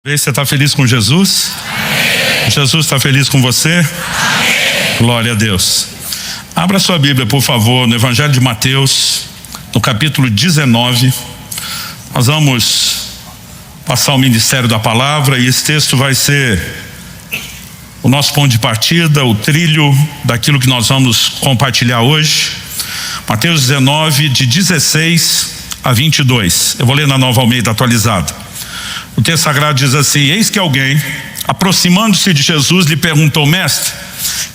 Você está feliz com Jesus? Amém. Jesus está feliz com você? Amém. Glória a Deus. Abra sua Bíblia, por favor, no Evangelho de Mateus, no capítulo 19. Nós vamos passar o ministério da palavra e esse texto vai ser o nosso ponto de partida, o trilho daquilo que nós vamos compartilhar hoje. Mateus 19, de 16 a 22. Eu vou ler na Nova Almeida atualizada. O texto sagrado diz assim: eis que alguém, aproximando-se de Jesus, lhe perguntou: mestre,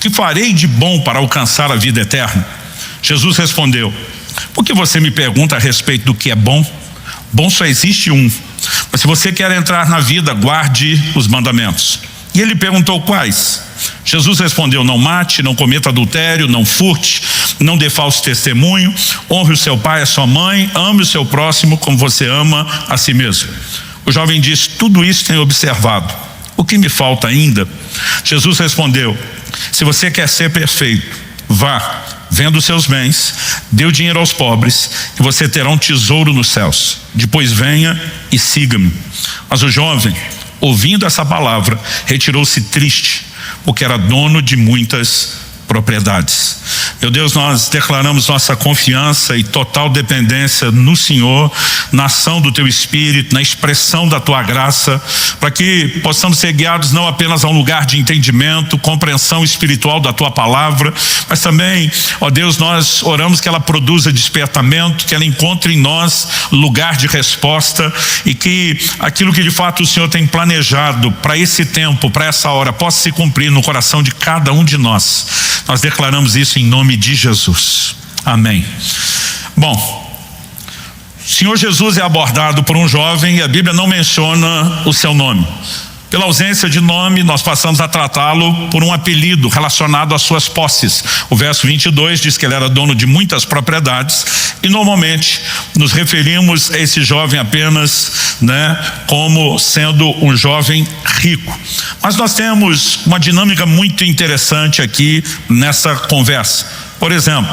que farei de bom para alcançar a vida eterna? Jesus respondeu: por que você me pergunta a respeito do que é bom? Bom só existe um, mas se você quer entrar na vida, guarde os mandamentos. E ele perguntou: quais? Jesus respondeu: não mate, não cometa adultério, não furte, não dê falso testemunho, honre o seu pai e a sua mãe, ame o seu próximo como você ama a si mesmo. O jovem disse: tudo isso tenho observado. O que me falta ainda? Jesus respondeu: se você quer ser perfeito, vá, venda os seus bens, dê o dinheiro aos pobres, e você terá um tesouro nos céus. Depois venha e siga-me. Mas o jovem, ouvindo essa palavra, retirou-se triste, porque era dono de muitas propriedades. Meu Deus, nós declaramos nossa confiança e total dependência no Senhor, na ação do Teu Espírito, na expressão da Tua graça, para que possamos ser guiados não apenas a um lugar de entendimento, compreensão espiritual da Tua palavra, mas também, ó Deus, nós oramos que ela produza despertamento, que ela encontre em nós lugar de resposta e que aquilo que de fato o Senhor tem planejado para esse tempo, para essa hora, possa se cumprir no coração de cada um de nós. Nós declaramos isso em nome de Jesus. Amém. Bom, o Senhor Jesus é abordado por um jovem e a Bíblia não menciona o seu nome. Pela ausência de nome, nós passamos a tratá-lo por um apelido relacionado às suas posses. O verso 22 diz que ele era dono de muitas propriedades e normalmente nos referimos a esse jovem apenas, como sendo um jovem rico. Mas nós temos uma dinâmica muito interessante aqui nessa conversa. Por exemplo,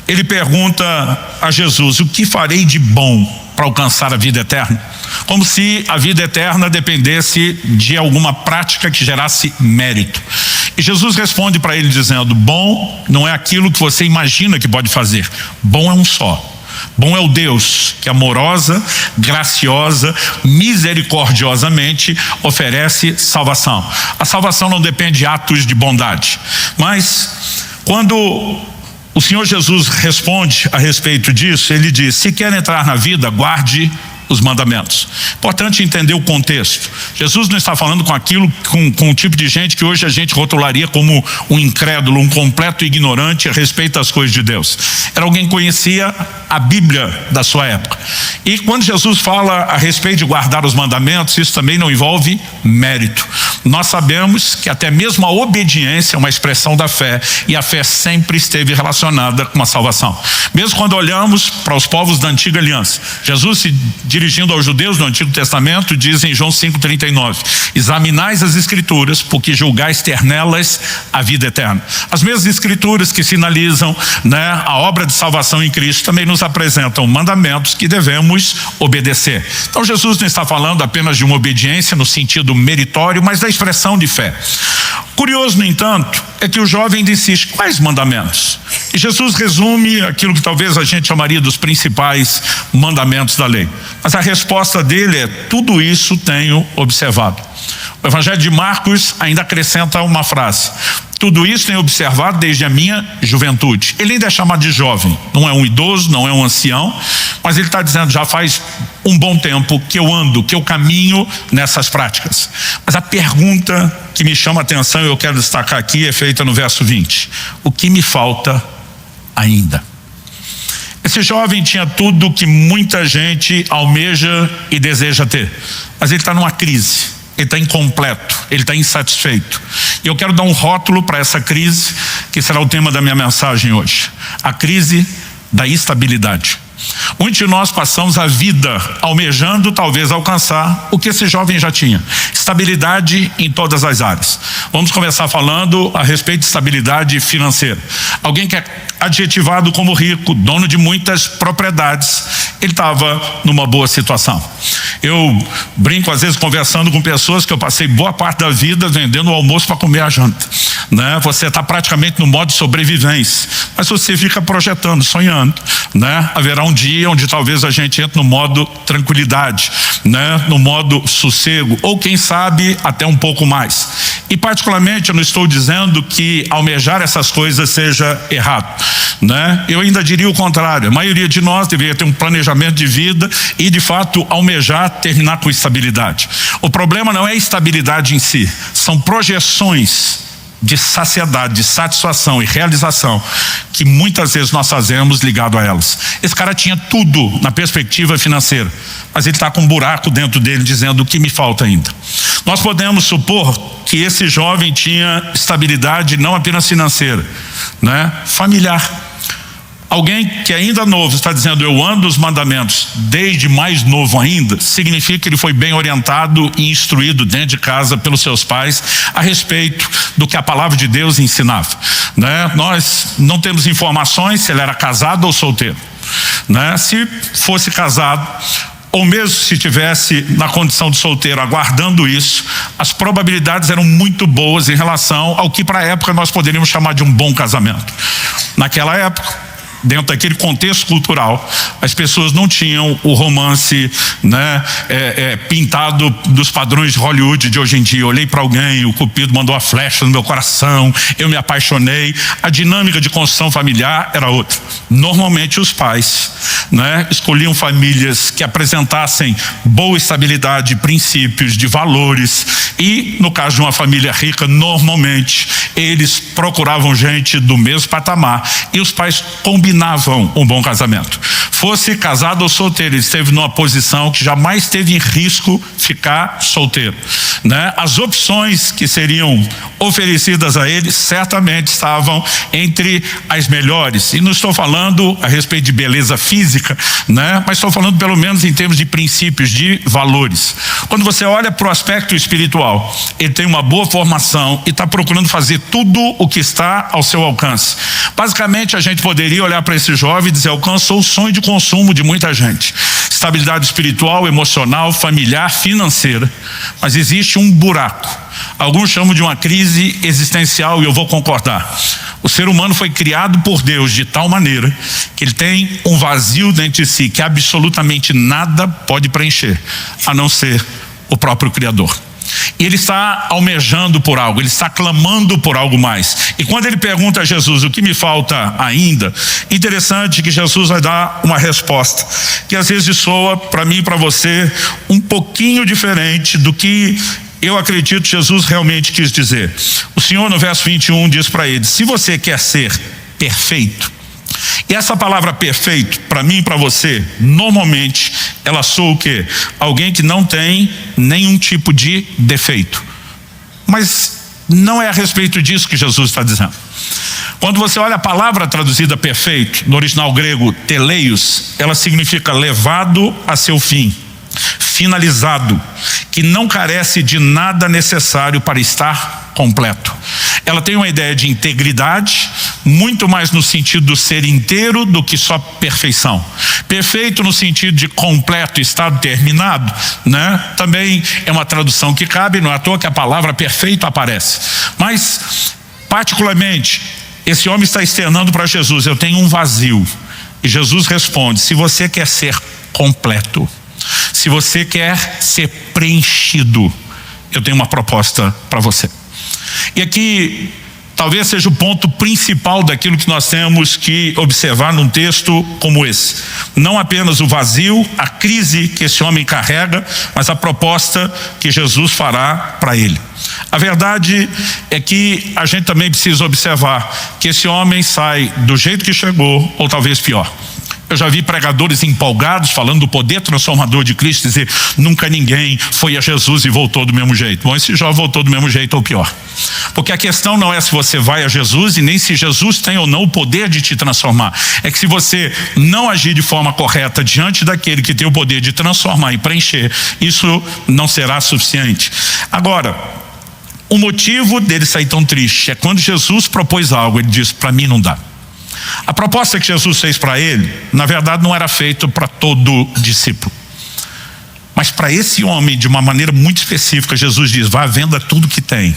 ele pergunta a Jesus: o que farei de bom para alcançar a vida eterna? Como se a vida eterna dependesse de alguma prática que gerasse mérito. E Jesus responde para ele dizendo: bom não é aquilo que você imagina que pode fazer. Bom é um só. Bom é o Deus que amorosa, graciosa, misericordiosamente oferece salvação. A salvação não depende de atos de bondade. Mas quando o Senhor Jesus responde a respeito disso, ele diz: se quer entrar na vida, guarde os mandamentos. Importante entender o contexto. Jesus não está falando com o tipo de gente que hoje a gente rotularia como um incrédulo, um completo ignorante a respeito das coisas de Deus. Era alguém que conhecia a Bíblia da sua época. E quando Jesus fala a respeito de guardar os mandamentos, isso também não envolve mérito. Nós sabemos que até mesmo a obediência é uma expressão da fé, e a fé sempre esteve relacionada com a salvação. Mesmo quando olhamos para os povos da antiga aliança, Jesus, se dirigindo aos judeus do Antigo Testamento, diz em João 5,39: examinais as escrituras, porque julgais ter nelas a vida eterna. As mesmas escrituras que sinalizam a obra de salvação em Cristo também nos apresentam mandamentos que devemos obedecer. Então Jesus não está falando apenas de uma obediência no sentido meritório, mas da expressão de fé. Curioso, no entanto, é que o jovem insiste: quais mandamentos? E Jesus resume aquilo que talvez a gente chamaria dos principais mandamentos da lei. Mas a resposta dele é: tudo isso tenho observado. O Evangelho de Marcos ainda acrescenta uma frase: tudo isso tenho observado desde a minha juventude. Ele ainda é chamado de jovem, não é um idoso, não é um ancião, mas ele está dizendo: já faz um bom tempo que eu ando, que eu caminho nessas práticas. Mas a pergunta que me chama a atenção e eu quero destacar aqui é feita no verso 20: o que me falta ainda? Esse jovem tinha tudo que muita gente almeja e deseja ter, mas ele está numa crise. Ele está incompleto, ele está insatisfeito. E eu quero dar um rótulo para essa crise, que será o tema da minha mensagem hoje: a crise da estabilidade. Muitos de nós passamos a vida almejando talvez alcançar o que esse jovem já tinha: estabilidade em todas as áreas. Vamos começar falando a respeito de estabilidade financeira. Alguém quer adjetivado como rico, dono de muitas propriedades. Ele estava numa boa situação. Eu brinco às vezes conversando com pessoas que eu passei boa parte da vida vendendo o almoço para comer a janta, né? Você está praticamente no modo de sobrevivência, mas você fica projetando, sonhando, né? Haverá um dia onde talvez a gente entre no modo tranquilidade, né? No modo sossego, ou quem sabe até um pouco mais. E particularmente eu não estou dizendo que almejar essas coisas seja errado, né? Eu ainda diria o contrário. A maioria de nós deveria ter um planejamento de vida e de fato almejar terminar com estabilidade. O problema não é a estabilidade em si, são projeções de saciedade, de satisfação e realização que muitas vezes nós fazemos ligado a elas. Esse cara tinha tudo na perspectiva financeira, mas ele está com um buraco dentro dele dizendo: o que me falta ainda? Nós podemos supor que esse jovem tinha estabilidade não apenas financeira, né? Familiar. Alguém que ainda novo está dizendo: eu ando os mandamentos desde mais novo ainda, significa que ele foi bem orientado e instruído dentro de casa pelos seus pais a respeito do que a palavra de Deus ensinava, né? Nós não temos informações se ele era casado ou solteiro, né? Se fosse casado, ou mesmo se tivesse na condição de solteiro aguardando isso, as probabilidades eram muito boas em relação ao que para a época nós poderíamos chamar de um bom casamento. Naquela época, dentro daquele contexto cultural, as pessoas não tinham o romance, né, pintado dos padrões de Hollywood de hoje em dia. Eu olhei para alguém, o Cupido mandou a flecha no meu coração, eu me apaixonei. A dinâmica de construção familiar era outra. Normalmente os pais, né, escolhiam famílias que apresentassem boa estabilidade, princípios, de valores, e no caso de uma família rica, normalmente eles procuravam gente do mesmo patamar e os pais combinavam um bom casamento. Fosse casado ou solteiro, ele esteve numa posição que jamais teve em risco ficar solteiro, né? As opções que seriam oferecidas a ele certamente estavam entre as melhores, e não estou falando a respeito de beleza física, né? Mas estou falando pelo menos em termos de princípios, de valores. Quando você olha para o aspecto espiritual, ele tem uma boa formação e está procurando fazer tudo o que está ao seu alcance. Basicamente a gente poderia olhar para esse jovem e dizer: alcançou o sonho de consumo de muita gente, estabilidade espiritual, emocional, familiar, financeira, mas existe um buraco. Alguns chamam de uma crise existencial, e eu vou concordar. O ser humano foi criado por Deus de tal maneira que ele tem um vazio dentro de si que absolutamente nada pode preencher, a não ser o próprio Criador. E ele está almejando por algo, ele está clamando por algo mais. E quando ele pergunta a Jesus: o que me falta ainda? Interessante que Jesus vai dar uma resposta que às vezes soa para mim e para você um pouquinho diferente do que eu acredito Jesus realmente quis dizer. O Senhor no verso 21 diz para ele: se você quer ser perfeito. E essa palavra perfeito, para mim e para você, normalmente ela soa o quê? Alguém que não tem nenhum tipo de defeito. Mas não é a respeito disso que Jesus está dizendo. Quando você olha a palavra traduzida perfeito, no original grego teleios, ela significa levado a seu fim, finalizado, que não carece de nada necessário para estar completo. Ela tem uma ideia de integridade, muito mais no sentido do ser inteiro do que só perfeição. Perfeito no sentido de completo, estado terminado, né? Também é uma tradução que cabe, não é à toa que a palavra perfeito aparece. Mas, particularmente, esse homem está externando para Jesus: eu tenho um vazio. E Jesus responde: se você quer ser completo, se você quer ser preenchido, eu tenho uma proposta para você. E aqui talvez seja o ponto principal daquilo que nós temos que observar num texto como esse. Não apenas o vazio, a crise que esse homem carrega, mas a proposta que Jesus fará para ele. A verdade é que a gente também precisa observar que esse homem sai do jeito que chegou, ou talvez pior. Eu já vi pregadores empolgados falando do poder transformador de Cristo, dizer: nunca ninguém foi a Jesus e voltou do mesmo jeito. Bom, esse jovem voltou do mesmo jeito ou pior. Porque a questão não é se você vai a Jesus e nem se Jesus tem ou não o poder de te transformar. É que se você não agir de forma correta diante daquele que tem o poder de transformar e preencher, isso não será suficiente. Agora, o motivo dele sair tão triste é quando Jesus propôs algo, ele disse: para mim não dá. A proposta que Jesus fez para ele, na verdade, não era feita para todo discípulo. Mas para esse homem, de uma maneira muito específica, Jesus diz: vá, venda tudo que tem.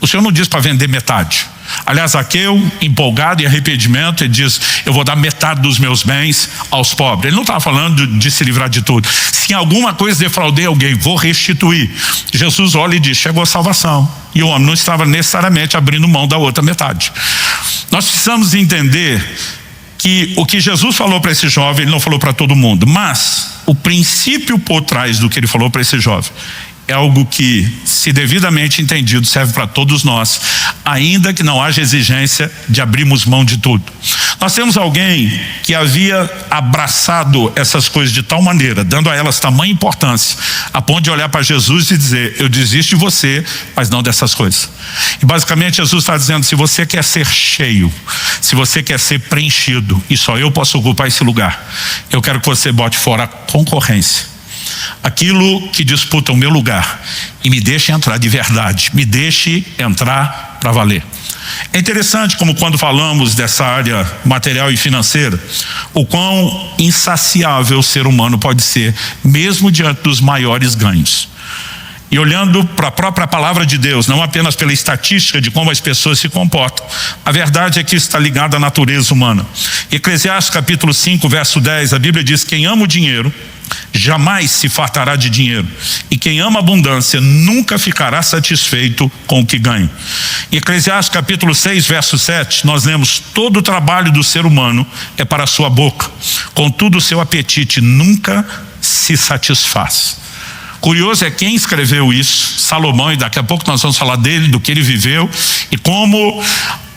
O Senhor não diz para vender metade. Aliás, Zaqueu, empolgado em arrependimento, ele diz: eu vou dar metade dos meus bens aos pobres. Ele não estava falando de se livrar de tudo. Se em alguma coisa defraudei alguém, vou restituir. Jesus olha e diz: chegou a salvação. E o homem não estava necessariamente abrindo mão da outra metade. Nós precisamos entender que o que Jesus falou para esse jovem, ele não falou para todo mundo, mas o princípio por trás do que ele falou para esse jovem é algo que, se devidamente entendido, serve para todos nós, ainda que não haja exigência de abrirmos mão de tudo. Nós temos alguém que havia abraçado essas coisas de tal maneira, dando a elas tamanha importância, a ponto de olhar para Jesus e dizer: eu desisto de você, mas não dessas coisas. E basicamente Jesus está dizendo: se você quer ser cheio, se você quer ser preenchido, e só eu posso ocupar esse lugar, eu quero que você bote fora a concorrência, aquilo que disputa o meu lugar, e me deixe entrar de verdade, me deixe entrar para valer. É interessante como, quando falamos dessa área material e financeira, o quão insaciável o ser humano pode ser, mesmo diante dos maiores ganhos. E olhando para a própria palavra de Deus, não apenas pela estatística de como as pessoas se comportam, a verdade é que isso está ligado à natureza humana. Eclesiastes capítulo 5, verso 10, a Bíblia diz: quem ama o dinheiro jamais se fartará de dinheiro, e quem ama a abundância nunca ficará satisfeito com o que ganha. Em Eclesiastes capítulo 6, verso 7, nós lemos: todo o trabalho do ser humano é para a sua boca, contudo o seu apetite nunca se satisfaz. Curioso é quem escreveu isso, Salomão, e daqui a pouco nós vamos falar dele, do que ele viveu, e como,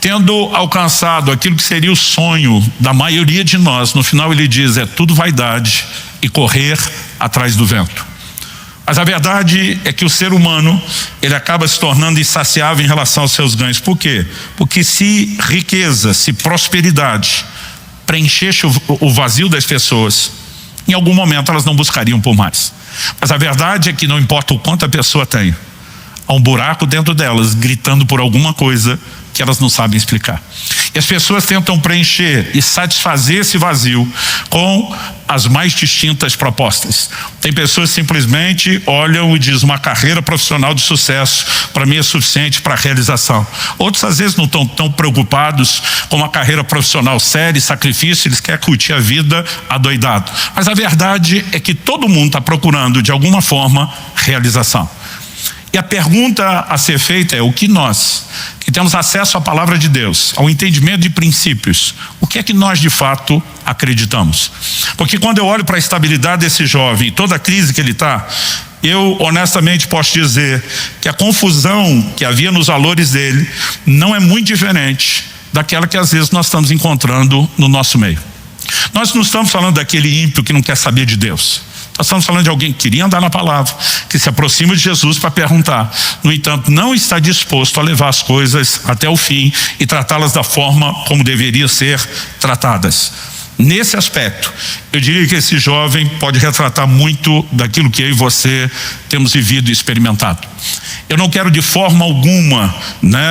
tendo alcançado aquilo que seria o sonho da maioria de nós, no final ele diz: é tudo vaidade e correr atrás do vento. Mas a verdade é que o ser humano, ele acaba se tornando insaciável em relação aos seus ganhos. Por quê? Porque se riqueza, se prosperidade preenchesse o vazio das pessoas, em algum momento elas não buscariam por mais. Mas a verdade é que não importa o quanto a pessoa tem, há um buraco dentro delas gritando por alguma coisa que elas não sabem explicar. E as pessoas tentam preencher e satisfazer esse vazio com as mais distintas propostas. Tem pessoas que simplesmente olham e dizem: uma carreira profissional de sucesso para mim é suficiente para a realização. Outros às vezes não estão tão preocupados com uma carreira profissional séria, sacrifício, eles querem curtir a vida adoidado. Mas a verdade é que todo mundo está procurando de alguma forma realização. E a pergunta a ser feita é: o que nós, que temos acesso à palavra de Deus, ao entendimento de princípios, o que é que nós de fato acreditamos? Porque quando eu olho para a estabilidade desse jovem, toda a crise que ele está, eu honestamente posso dizer que a confusão que havia nos valores dele não é muito diferente daquela que às vezes nós estamos encontrando no nosso meio. Nós não estamos falando daquele ímpio que não quer saber de Deus. Nós estamos falando de alguém que queria andar na palavra, que se aproxima de Jesus para perguntar, no entanto não está disposto a levar as coisas até o fim e tratá-las da forma como deveriam ser tratadas. Nesse aspecto, eu diria que esse jovem pode retratar muito daquilo que eu e você temos vivido e experimentado. Eu não quero de forma alguma,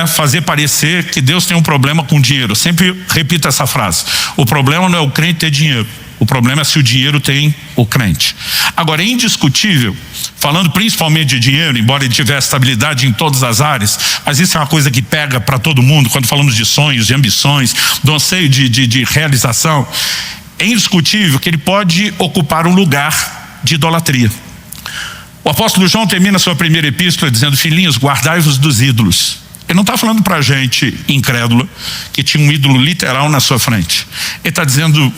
fazer parecer que Deus tem um problema com dinheiro. Eu sempre repito essa frase: o problema não é o crente ter dinheiro, o problema é se o dinheiro tem o crente. Agora, é indiscutível, falando principalmente de dinheiro, embora ele tivesse estabilidade em todas as áreas, mas isso é uma coisa que pega para todo mundo quando falamos de sonhos, de ambições, do anseio de realização. É indiscutível que ele pode ocupar um lugar de idolatria. O apóstolo João termina sua primeira epístola dizendo: filhinhos, guardai-vos dos ídolos. Ele não está falando para a gente incrédula que tinha um ídolo literal na sua frente. Ele está dizendo,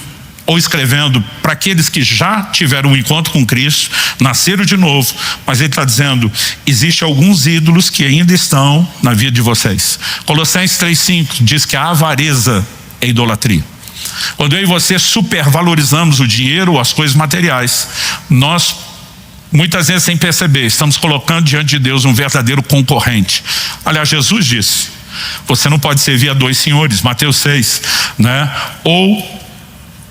ou escrevendo, para aqueles que já tiveram um encontro com Cristo, nasceram de novo, mas ele está dizendo: existem alguns ídolos que ainda estão na vida de vocês. Colossenses 3,5 diz que a avareza é idolatria. Quando eu e você supervalorizamos o dinheiro ou as coisas materiais, nós, muitas vezes sem perceber, estamos colocando diante de Deus um verdadeiro concorrente. Aliás, Jesus disse: você não pode servir a dois senhores, Mateus 6, ou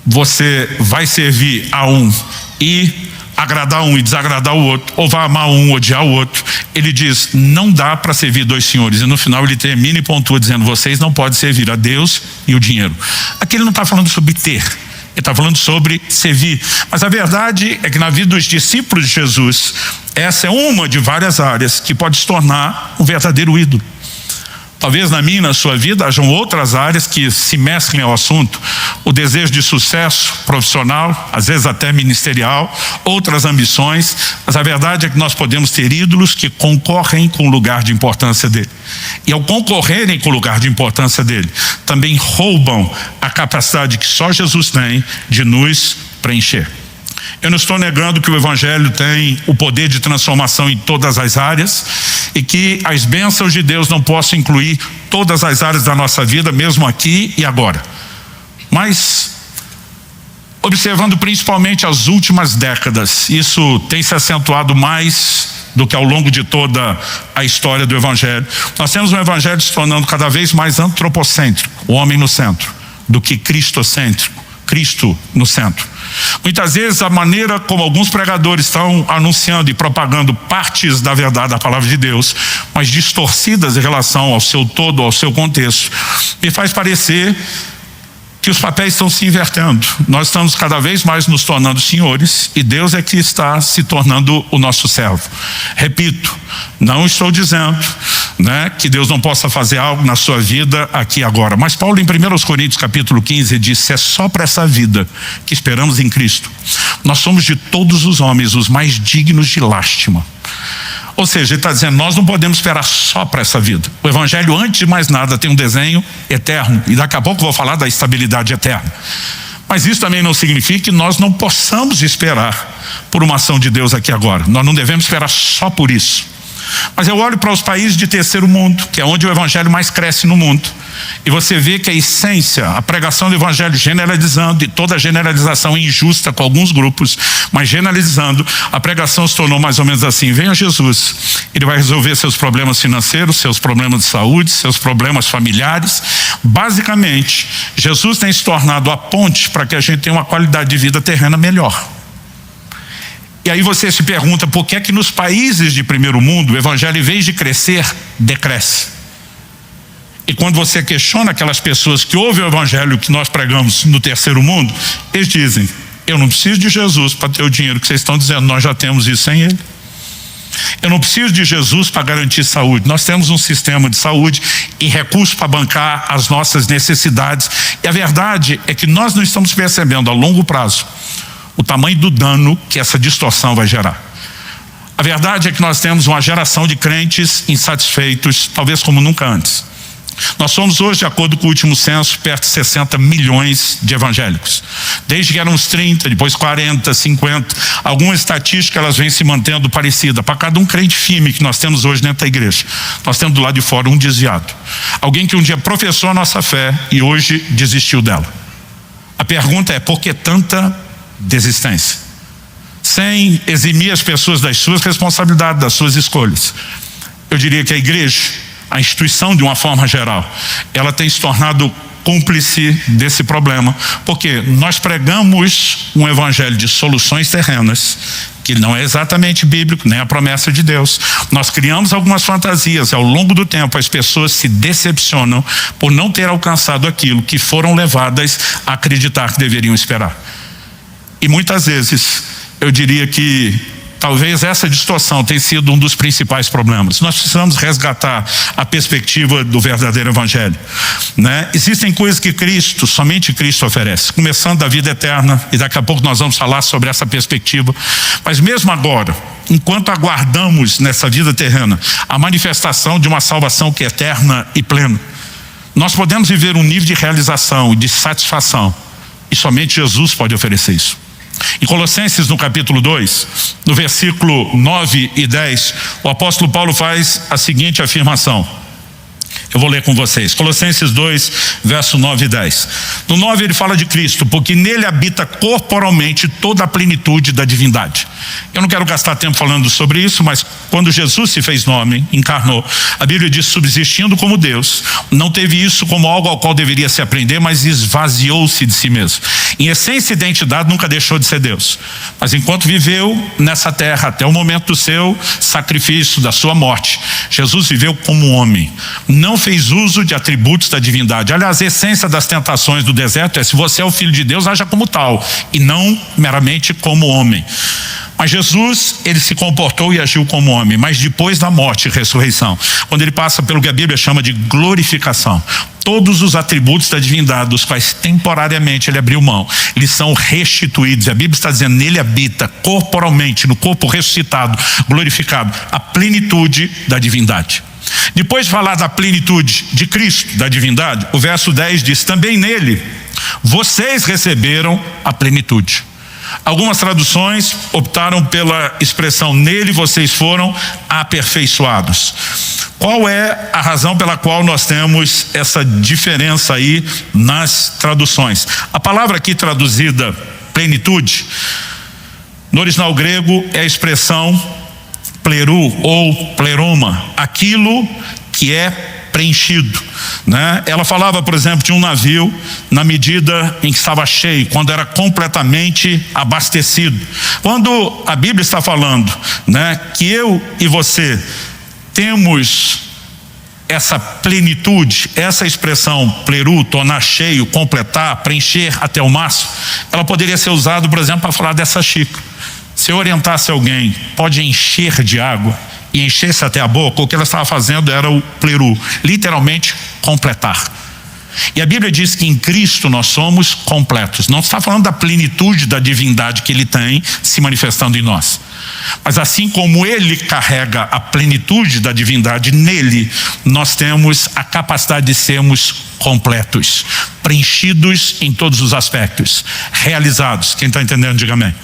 você vai servir a um e agradar um e desagradar o outro, ou vai amar um, odiar o outro. Ele diz, não dá para servir dois senhores. E no final ele termina e pontua dizendo, vocês não podem servir a Deus e o dinheiro. Aqui ele não está falando sobre ter, ele está falando sobre servir. Mas a verdade é que na vida dos discípulos de Jesus, essa é uma de várias áreas que pode se tornar um verdadeiro ídolo. Talvez na minha e na sua vida hajam outras áreas que se mesclem ao assunto. O desejo de sucesso profissional, às vezes até ministerial, outras ambições. Mas a verdade é que nós podemos ter ídolos que concorrem com o lugar de importância dele. E ao concorrerem com o lugar de importância dele, também roubam a capacidade que só Jesus tem de nos preencher. Eu não estou negando que o Evangelho tem o poder de transformação em todas as áreas e que as bênçãos de Deus não possam incluir todas as áreas da nossa vida, mesmo aqui e agora. Mas, observando principalmente as últimas décadas, isso tem se acentuado mais do que ao longo de toda a história do Evangelho. Nós temos um Evangelho se tornando cada vez mais antropocêntrico, o homem no centro, do que cristocêntrico, Cristo no centro. Muitas vezes a maneira como alguns pregadores estão anunciando e propagando partes da verdade da palavra de Deus, mas distorcidas em relação ao seu todo, ao seu contexto, me faz parecer que os papéis estão se invertendo. Nós estamos cada vez mais nos tornando senhores e Deus é que está se tornando o nosso servo. Repito, não estou dizendo, que Deus não possa fazer algo na sua vida aqui e agora. Mas Paulo em 1 Coríntios capítulo 15 disse, é só para essa vida que esperamos em Cristo. Nós somos de todos os homens os mais dignos de lástima. Ou seja, ele está dizendo, nós não podemos esperar só para essa vida. O Evangelho, antes de mais nada, tem um desenho eterno. E daqui a pouco eu vou falar da estabilidade eterna. Mas isso também não significa que nós não possamos esperar por uma ação de Deus aqui agora. Nós não devemos esperar só por isso. Mas eu olho para os países de terceiro mundo, que é onde o Evangelho mais cresce no mundo. E você vê que a essência, a pregação do Evangelho generalizando, e toda generalização injusta com alguns grupos, mas generalizando, a pregação se tornou mais ou menos assim, venha Jesus, ele vai resolver seus problemas financeiros, seus problemas de saúde, seus problemas familiares. Basicamente, Jesus tem se tornado a ponte para que a gente tenha uma qualidade de vida terrena melhor. E aí você se pergunta por que é que nos países de primeiro mundo o Evangelho, em vez de crescer, decresce. E quando você questiona aquelas pessoas que ouvem o Evangelho que nós pregamos no terceiro mundo, eles dizem, eu não preciso de Jesus para ter o dinheiro que vocês estão dizendo, nós já temos isso sem ele. Eu não preciso de Jesus para garantir saúde, nós temos um sistema de saúde e recursos para bancar as nossas necessidades. E a verdade é que nós não estamos percebendo a longo prazo o tamanho do dano que essa distorção vai gerar. A verdade é que nós temos uma geração de crentes insatisfeitos, talvez como nunca antes. Nós somos hoje, de acordo com o último censo, perto de 60 milhões de evangélicos. Desde que eram uns 30, depois 40, 50. Algumas estatísticas elas vêm se mantendo parecidas. Para cada um crente firme que nós temos hoje dentro da igreja, nós temos do lado de fora um desviado. Alguém que um dia professou a nossa fé e hoje desistiu dela. A pergunta é, por que tanta desistência? Sem eximir as pessoas das suas responsabilidades, das suas escolhas. Eu diria que a igreja, a instituição de uma forma geral, ela tem se tornado cúmplice desse problema, porque nós pregamos um evangelho de soluções terrenas, que não é exatamente bíblico, nem a promessa de Deus. Nós criamos algumas fantasias, ao longo do tempo as pessoas se decepcionam por não ter alcançado aquilo que foram levadas a acreditar que deveriam esperar. E muitas vezes, eu diria que talvez essa distorção tenha sido um dos principais problemas. Nós precisamos resgatar a perspectiva do verdadeiro evangelho, Existem coisas que Cristo, somente Cristo oferece, começando da vida eterna, e daqui a pouco nós vamos falar sobre essa perspectiva. Mas mesmo agora, enquanto aguardamos nessa vida terrena a manifestação de uma salvação que é eterna e plena, nós podemos viver um nível de realização e de satisfação, e somente Jesus pode oferecer isso. Em Colossenses, no capítulo 2, no versículo 9 e 10, o apóstolo Paulo faz a seguinte afirmação. Eu vou ler com vocês. Colossenses 2, verso 9 e 10. No 9 ele fala de Cristo, porque nele habita corporalmente toda a plenitude da divindade. Eu não quero gastar tempo falando sobre isso, mas quando Jesus se fez homem, encarnou, a Bíblia diz, subsistindo como Deus, não teve isso como algo ao qual deveria se aprender, mas esvaziou-se de si mesmo. Em essência e identidade nunca deixou de ser Deus. Mas enquanto viveu nessa terra, até o momento do seu sacrifício, da sua morte, Jesus viveu como homem. Não fez uso de atributos da divindade. Aliás, a essência das tentações do deserto é: se você é o Filho de Deus, haja como tal, e não meramente como homem. Mas Jesus, ele se comportou e agiu como homem, mas depois da morte e ressurreição, quando ele passa pelo que a Bíblia chama de glorificação, todos os atributos da divindade, dos quais temporariamente ele abriu mão, eles são restituídos. A Bíblia está dizendo: nele habita corporalmente, no corpo ressuscitado, glorificado, a plenitude da divindade. Depois de falar da plenitude de Cristo, da divindade, o verso 10 diz: também nele vocês receberam a plenitude. Algumas traduções optaram pela expressão: nele vocês foram aperfeiçoados. Qual é a razão pela qual nós temos essa diferença aí nas traduções? A palavra aqui traduzida plenitude, no original grego, é a expressão plerou ou pleroma, aquilo que é preenchido, né? Ela falava, por exemplo, de um navio na medida em que estava cheio, quando era completamente abastecido. Quando a Bíblia está falando, né, que eu e você temos essa plenitude, essa expressão pleru, tornar cheio, completar, preencher até o máximo, ela poderia ser usada, por exemplo, para falar dessa xícara. Se eu orientasse alguém, pode encher de água, e enchesse até a boca, o que ela estava fazendo era o pleru, literalmente completar. E a Bíblia diz que em Cristo nós somos completos. Não está falando da plenitude da divindade que ele tem se manifestando em nós, mas assim como ele carrega a plenitude da divindade, nele nós temos a capacidade de sermos completos, preenchidos em todos os aspectos, realizados. Quem está entendendo, diga amém.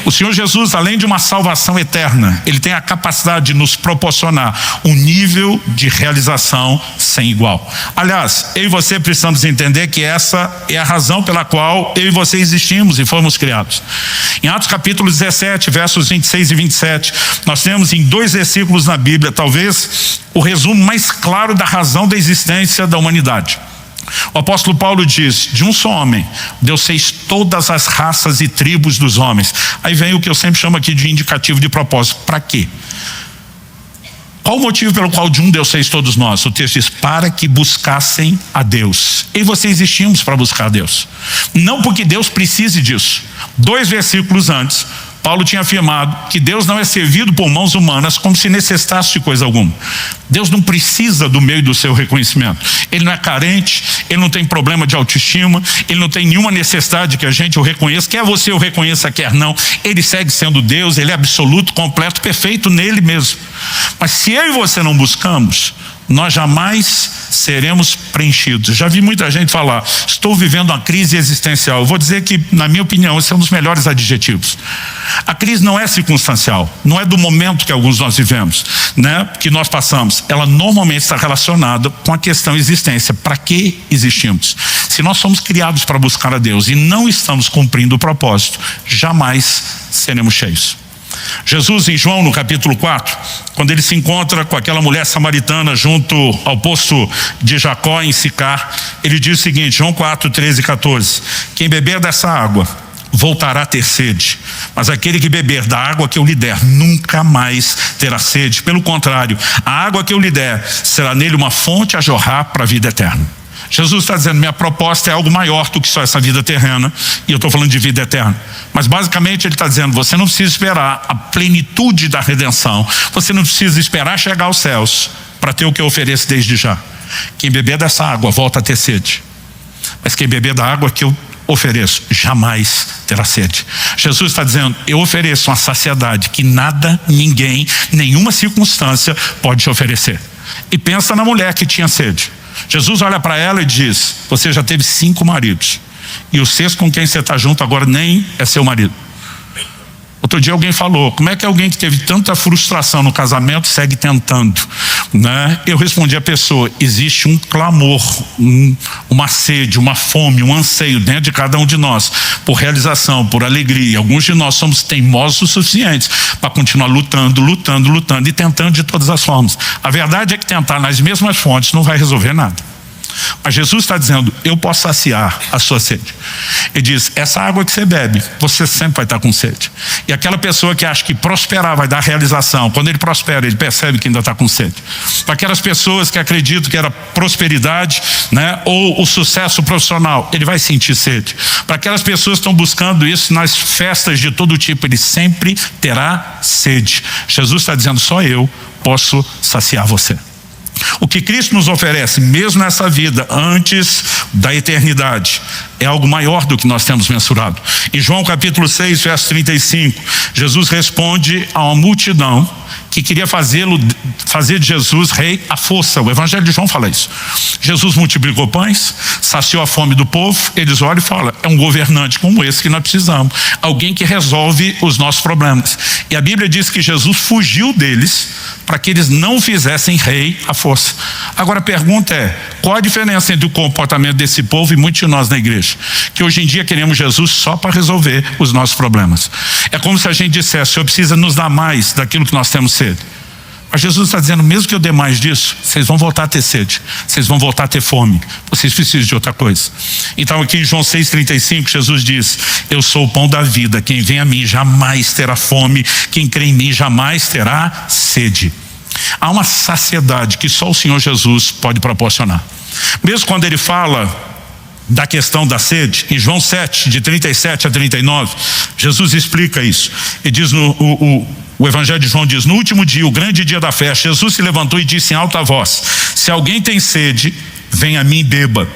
O Senhor Jesus, além de uma salvação eterna, ele tem a capacidade de nos proporcionar um nível de realização sem igual. Aliás, eu e você precisamos entender que essa é a razão pela qual eu e você existimos e fomos criados. Em Atos capítulo 17, versos 26 e 27, nós temos em 2 versículos na Bíblia, talvez o resumo mais claro da razão da existência da humanidade. O apóstolo Paulo diz: de um só homem Deus fez todas as raças e tribos dos homens. Aí vem o que eu sempre chamo aqui de indicativo de propósito. Para quê? Qual o motivo pelo qual de um Deus fez todos nós? O texto diz: para que buscassem a Deus. E você existimos para buscar a Deus, não porque Deus precise disso. 2 versículos antes, Paulo tinha afirmado que Deus não é servido por mãos humanas como se necessitasse de coisa alguma. Deus não precisa do meio do seu reconhecimento. Ele não é carente, ele não tem problema de autoestima, ele não tem nenhuma necessidade que a gente o reconheça, quer você o reconheça, quer não. Ele segue sendo Deus, ele é absoluto, completo, perfeito nele mesmo. Mas se eu e você não buscamos, nós jamais seremos preenchidos. Já vi muita gente falar: estou vivendo uma crise existencial. Eu vou dizer que, na minha opinião, esse é um dos melhores adjetivos. A crise não é circunstancial, não é do momento que alguns nós vivemos, né, que nós passamos. Ela normalmente está relacionada com a questão existência. Para que existimos? Se nós somos criados para buscar a Deus e não estamos cumprindo o propósito, jamais seremos cheios. Jesus, em João, no capítulo 4, quando ele se encontra com aquela mulher samaritana junto ao poço de Jacó em Sicar, ele diz o seguinte, João 4, 13 e 14: quem beber dessa água voltará a ter sede, mas aquele que beber da água que eu lhe der nunca mais terá sede. Pelo contrário, a água que eu lhe der será nele uma fonte a jorrar para a vida eterna. Jesus está dizendo: minha proposta é algo maior do que só essa vida terrena, e eu estou falando de vida eterna. Mas basicamente ele está dizendo: você não precisa esperar a plenitude da redenção, você não precisa esperar chegar aos céus para ter o que eu ofereço desde já. Quem beber dessa água volta a ter sede, mas quem beber da água que eu ofereço jamais terá sede. Jesus está dizendo: eu ofereço uma saciedade que nada, ninguém, nenhuma circunstância pode te oferecer. E pensa na mulher que tinha sede. Jesus olha para ela e diz: você já teve 5 maridos, e o sexto com quem você está junto agora nem é seu marido. Outro dia alguém falou: como é que alguém que teve tanta frustração no casamento segue tentando, né? Eu respondi à pessoa: existe um clamor, uma sede, uma fome, um anseio dentro de cada um de nós por realização, por alegria. Alguns de nós somos teimosos o suficientes para continuar lutando e tentando de todas as formas. A verdade é que tentar nas mesmas fontes não vai resolver nada. Mas Jesus está dizendo, eu posso saciar a sua sede. Ele diz, essa água que você bebe, você sempre vai estar com sede. E aquela pessoa que acha que prosperar vai dar realização, quando ele prospera, ele percebe que ainda está com sede. Para aquelas pessoas que acreditam que era prosperidade, né, ou o sucesso profissional, ele vai sentir sede. Para aquelas pessoas que estão buscando isso nas festas de todo tipo, ele sempre terá sede. Jesus está dizendo, só eu posso saciar você. O que Cristo nos oferece, mesmo nessa vida, antes da eternidade, é algo maior do que nós temos mensurado. Em João capítulo 6, verso 35, Jesus responde a uma multidão que queria fazer de Jesus rei à força. O Evangelho de João fala isso. Jesus multiplicou pães, saciou a fome do povo, eles olham e falam, é um governante como esse que nós precisamos, alguém que resolve os nossos problemas. E a Bíblia diz que Jesus fugiu deles para que eles não fizessem rei à força. Agora a pergunta é, qual a diferença entre o comportamento desse povo e muitos de nós na igreja? Que hoje em dia queremos Jesus só para resolver os nossos problemas. É como se a gente dissesse, o Senhor precisa nos dar mais daquilo que nós temos sede. Mas Jesus está dizendo, mesmo que eu dê mais disso, vocês vão voltar a ter sede, vocês vão voltar a ter fome, vocês precisam de outra coisa. Então aqui em João 6,35, Jesus diz, eu sou o pão da vida, quem vem a mim jamais terá fome, quem crê em mim jamais terá sede. Há uma saciedade que só o Senhor Jesus pode proporcionar. Mesmo quando ele fala da questão da sede, em João 7, de 37 a 39, Jesus explica isso. Ele diz, o Evangelho de João diz, no último dia, o grande dia da festa, Jesus se levantou e disse em alta voz, se alguém tem sede, venha a mim e beba.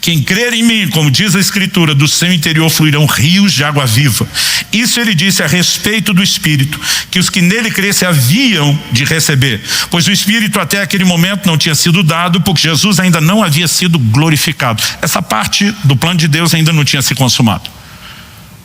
Quem crer em mim, como diz a Escritura, do seu interior fluirão rios de água viva. Isso ele disse a respeito do Espírito, que os que nele crescem haviam de receber, pois o Espírito até aquele momento não tinha sido dado, porque Jesus ainda não havia sido glorificado. Essa parte do plano de Deus ainda não tinha se consumado.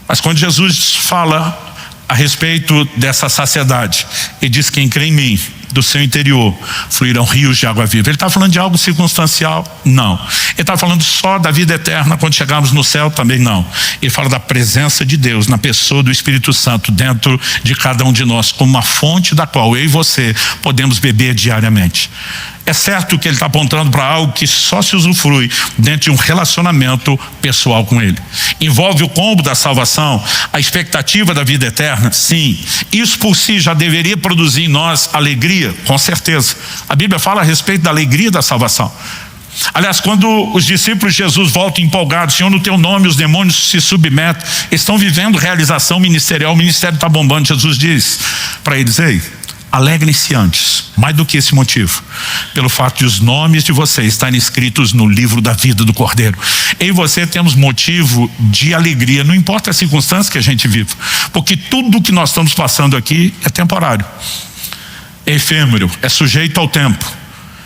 Mas quando Jesus fala a respeito dessa saciedade, ele diz, quem crê em mim, do seu interior fluirão rios de água viva. Ele está falando de algo circunstancial? Não. Ele está falando só da vida eterna quando chegarmos no céu? Também não. Ele fala da presença de Deus na pessoa do Espírito Santo dentro de cada um de nós, como uma fonte da qual eu e você podemos beber diariamente. É certo que ele está apontando para algo que só se usufrui dentro de um relacionamento pessoal com ele. Envolve o combo da salvação, a expectativa da vida eterna? Sim. Isso por si já deveria produzir em nós alegria? Com certeza. A Bíblia fala a respeito da alegria da salvação. Aliás, quando os discípulos de Jesus voltam empolgados, Senhor, no teu nome os demônios se submetem, estão vivendo realização ministerial, o ministério está bombando. Jesus diz para eles, ei, alegrem-se antes, mais do que esse motivo, pelo fato de os nomes de vocês estarem escritos no livro da vida do Cordeiro. Eu e você temos motivo de alegria, não importa a circunstância que a gente vive, porque tudo que nós estamos passando aqui é temporário, é efêmero, é sujeito ao tempo.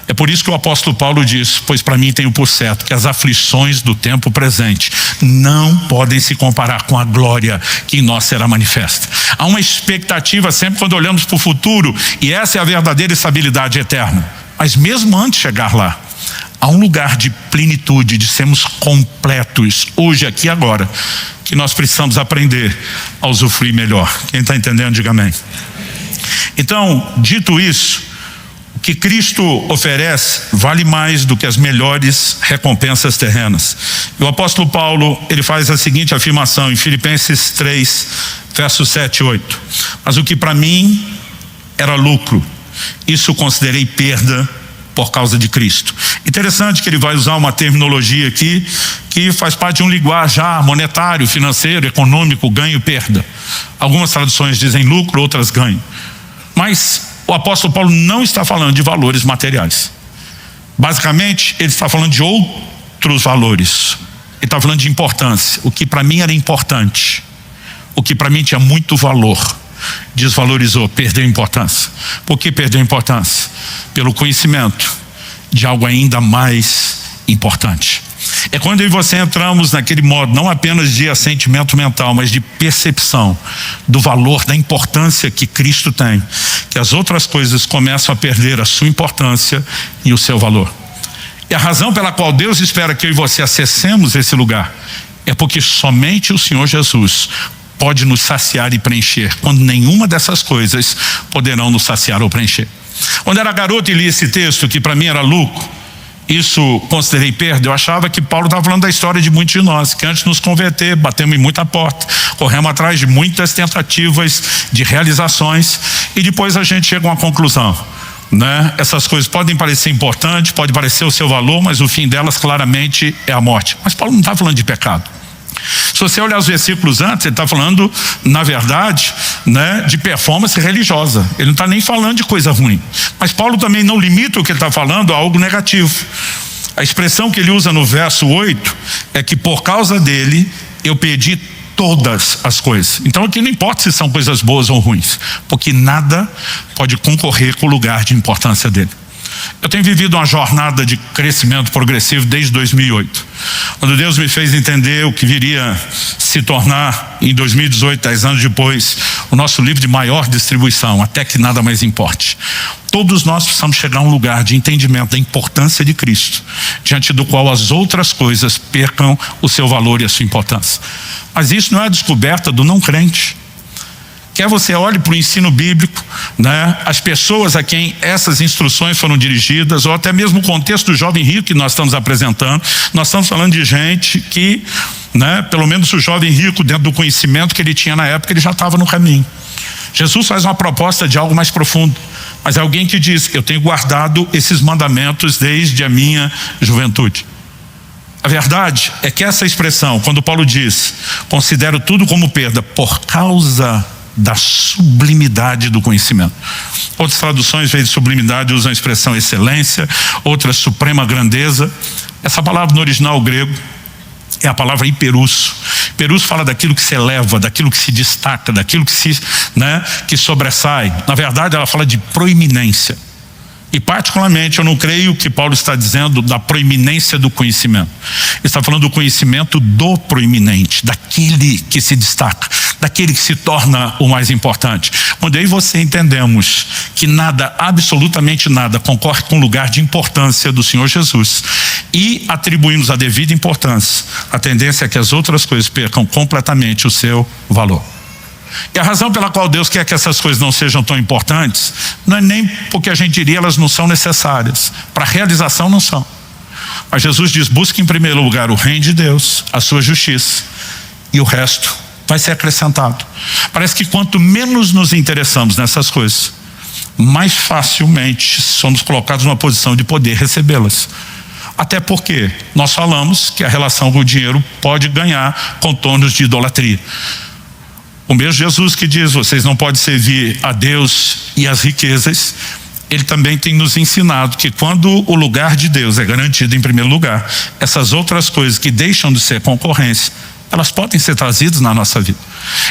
É por isso que o apóstolo Paulo diz, pois para mim tenho por certo que as aflições do tempo presente não podem se comparar com a glória que em nós será manifesta. Há uma expectativa sempre quando olhamos para o futuro, e essa é a verdadeira estabilidade eterna. Mas mesmo antes de chegar lá, há um lugar de plenitude, de sermos completos, hoje, aqui e agora, que nós precisamos aprender a usufruir melhor. Quem está entendendo, diga amém. Então, dito isso, o que Cristo oferece vale mais do que as melhores recompensas terrenas. E o apóstolo Paulo, ele faz a seguinte afirmação em Filipenses 3, versos 7 e 8. Mas o que para mim era lucro, isso considerei perda por causa de Cristo. Interessante que ele vai usar uma terminologia aqui que faz parte de um linguajar monetário, financeiro, econômico, ganho e perda. Algumas traduções dizem lucro, outras ganho. Mas o apóstolo Paulo não está falando de valores materiais. Basicamente, ele está falando de outros valores. Ele está falando de importância. O que para mim era importante, o que para mim tinha muito valor, desvalorizou, perdeu importância. Por que perdeu importância? Pelo conhecimento de algo ainda mais importante. É quando eu e você entramos naquele modo, não apenas de assentimento mental, mas de percepção do valor, da importância que Cristo tem, que as outras coisas começam a perder a sua importância e o seu valor. E a razão pela qual Deus espera que eu e você acessemos esse lugar é porque somente o Senhor Jesus pode nos saciar e preencher, quando nenhuma dessas coisas poderão nos saciar ou preencher. Quando era garoto e li esse texto, que para mim era lucro, isso considerei perda, eu achava que Paulo estava falando da história de muitos de nós, que antes de nos converter, batemos em muita porta, corremos atrás de muitas tentativas de realizações e depois a gente chega a uma conclusão, né? Essas coisas podem parecer importantes, pode parecer o seu valor, mas o fim delas claramente é a morte. Mas Paulo não está falando de pecado. Se você olhar os versículos antes, ele está falando, na verdade, né, de performance religiosa. Ele não está nem falando de coisa ruim. Mas Paulo também não limita o que ele está falando a algo negativo. A expressão que ele usa no verso 8 é que por causa dele eu perdi todas as coisas. Então aqui não importa se são coisas boas ou ruins, porque nada pode concorrer com o lugar de importância dele. Eu tenho vivido uma jornada de crescimento progressivo desde 2008. Quando Deus me fez entender o que viria se tornar em 2018, 10 anos depois, o nosso livro de maior distribuição, até que nada mais importe. Todos nós precisamos chegar a um lugar de entendimento da importância de Cristo, diante do qual as outras coisas percam o seu valor e a sua importância. Mas isso não é a descoberta do não crente. Quer você olhe para o ensino bíblico, né, as pessoas a quem essas instruções foram dirigidas, ou até mesmo o contexto do jovem rico que nós estamos apresentando, nós estamos falando de gente que, né, pelo menos o jovem rico, dentro do conhecimento que ele tinha na época, ele já estava no caminho. Jesus faz uma proposta de algo mais profundo, mas é alguém que diz: eu tenho guardado esses mandamentos desde a minha juventude. A verdade é que essa expressão, quando Paulo diz, considero tudo como perda por causa da sublimidade do conhecimento. Outras traduções, em vez de sublimidade, usam a expressão excelência, outras suprema grandeza. Essa palavra no original grego é a palavra hiperusso. Hiperusso fala daquilo que se eleva, daquilo que se destaca, daquilo que se, né, que sobressai. Na verdade, ela fala de proeminência. E particularmente eu não creio que Paulo está dizendo da proeminência do conhecimento. Ele está falando do conhecimento do proeminente, daquele que se destaca, daquele que se torna o mais importante. Quando eu e você entendemos que nada, absolutamente nada, concorre com o lugar de importância do Senhor Jesus e atribuímos a devida importância, a tendência é que as outras coisas percam completamente o seu valor. E a razão pela qual Deus quer que essas coisas não sejam tão importantes não é nem porque a gente diria elas não são necessárias, para a realização não são. Mas Jesus diz: busque em primeiro lugar o reino de Deus, a sua justiça, e o resto vai ser acrescentado. Parece que quanto menos nos interessamos nessas coisas, mais facilmente somos colocados numa posição de poder recebê-las. Até porque nós falamos que a relação com o dinheiro pode ganhar contornos de idolatria. O mesmo Jesus que diz: vocês não podem servir a Deus e as riquezas, ele também tem nos ensinado que quando o lugar de Deus é garantido em primeiro lugar, essas outras coisas que deixam de ser concorrência, elas podem ser trazidas na nossa vida.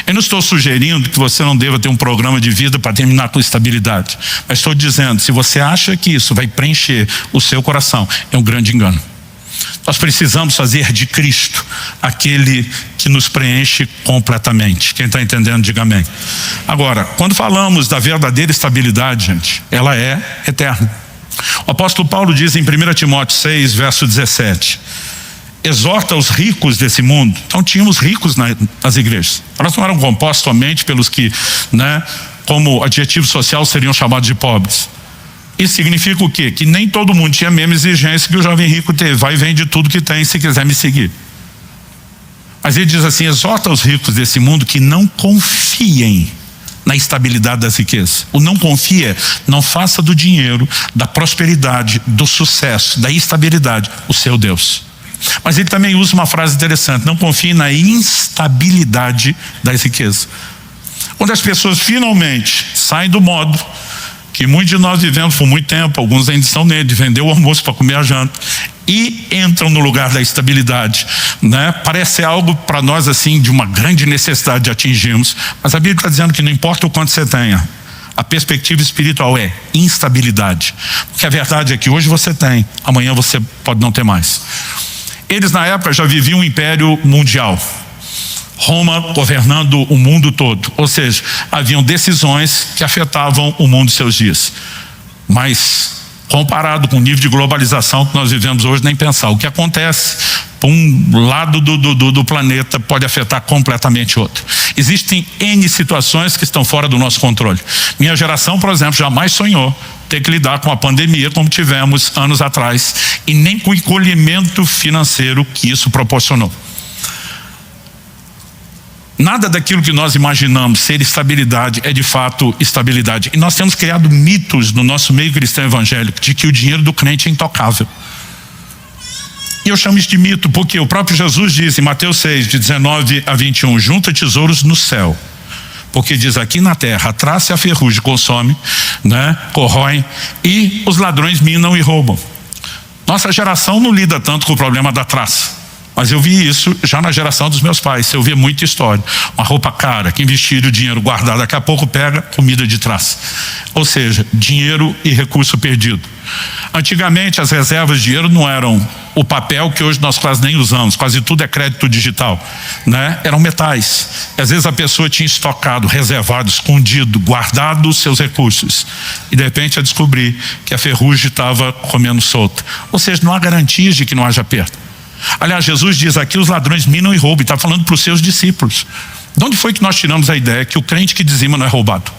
Eu não estou sugerindo que você não deva ter um programa de vida para terminar com estabilidade, mas estou dizendo, se você acha que isso vai preencher o seu coração, é um grande engano. Nós precisamos fazer de Cristo aquele que nos preenche completamente. Quem está entendendo, diga amém. Agora, quando falamos da verdadeira estabilidade, gente, ela é eterna. O apóstolo Paulo diz em 1 Timóteo 6, verso 17: exorta os ricos desse mundo. Então tínhamos ricos nas igrejas. Elas não eram compostas somente pelos que, né, como adjetivo social seriam chamados de pobres. Isso significa o quê? Que nem todo mundo tinha a mesma exigência que o jovem rico teve. Vai e vende tudo que tem se quiser me seguir. Mas ele diz assim: exorta os ricos desse mundo que não confiem na estabilidade das riquezas. O não confia, não faça do dinheiro, da prosperidade, do sucesso, da estabilidade, o seu Deus. Mas ele também usa uma frase interessante: não confie na instabilidade das riquezas. Quando as pessoas finalmente saem do modo que muitos de nós vivemos por muito tempo, alguns ainda estão nele, de vender o almoço para comer a janta, e entram no lugar da estabilidade, né? Parece algo para nós assim de uma grande necessidade de atingirmos, mas a Bíblia está dizendo que não importa o quanto você tenha, a perspectiva espiritual é instabilidade, porque a verdade é que hoje você tem, amanhã você pode não ter mais. Eles na época já viviam um império mundial, Roma governando o mundo todo, ou seja, haviam decisões que afetavam o mundo de seus dias, mas comparado com o nível de globalização que nós vivemos hoje, nem pensar. O que acontece para um lado do planeta pode afetar completamente outro. Existem N situações que estão fora do nosso controle. Minha geração, por exemplo, jamais sonhou ter que lidar com a pandemia como tivemos anos atrás, e nem com o encolhimento financeiro que isso proporcionou. Nada daquilo que nós imaginamos ser estabilidade é de fato estabilidade. E nós temos criado mitos no nosso meio cristão evangélico de que o dinheiro do crente é intocável. E eu chamo isso de mito porque o próprio Jesus diz em Mateus 6, de 19 a 21, junta tesouros no céu. Porque diz aqui na terra, a traça e a ferrugem consome, corroem, e os ladrões minam e roubam. Nossa geração não lida tanto com o problema da traça. Mas eu vi isso já na geração dos meus pais. Eu via muita história. Uma roupa cara, que investir o dinheiro guardado, daqui a pouco pega comida de traça. Ou seja, dinheiro e recurso perdido. Antigamente as reservas de dinheiro não eram o papel que hoje nós quase nem usamos, quase tudo é crédito digital, Eram metais. Às vezes a pessoa tinha estocado, reservado, escondido, guardado os seus recursos, e de repente ia descobrir que a ferrugem estava comendo solta. Ou seja, não há garantias de que não haja perda. Aliás, Jesus diz aqui, os ladrões minam e roubam, e está falando para os seus discípulos. De onde foi que nós tiramos a ideia que o crente que dizima não é roubado?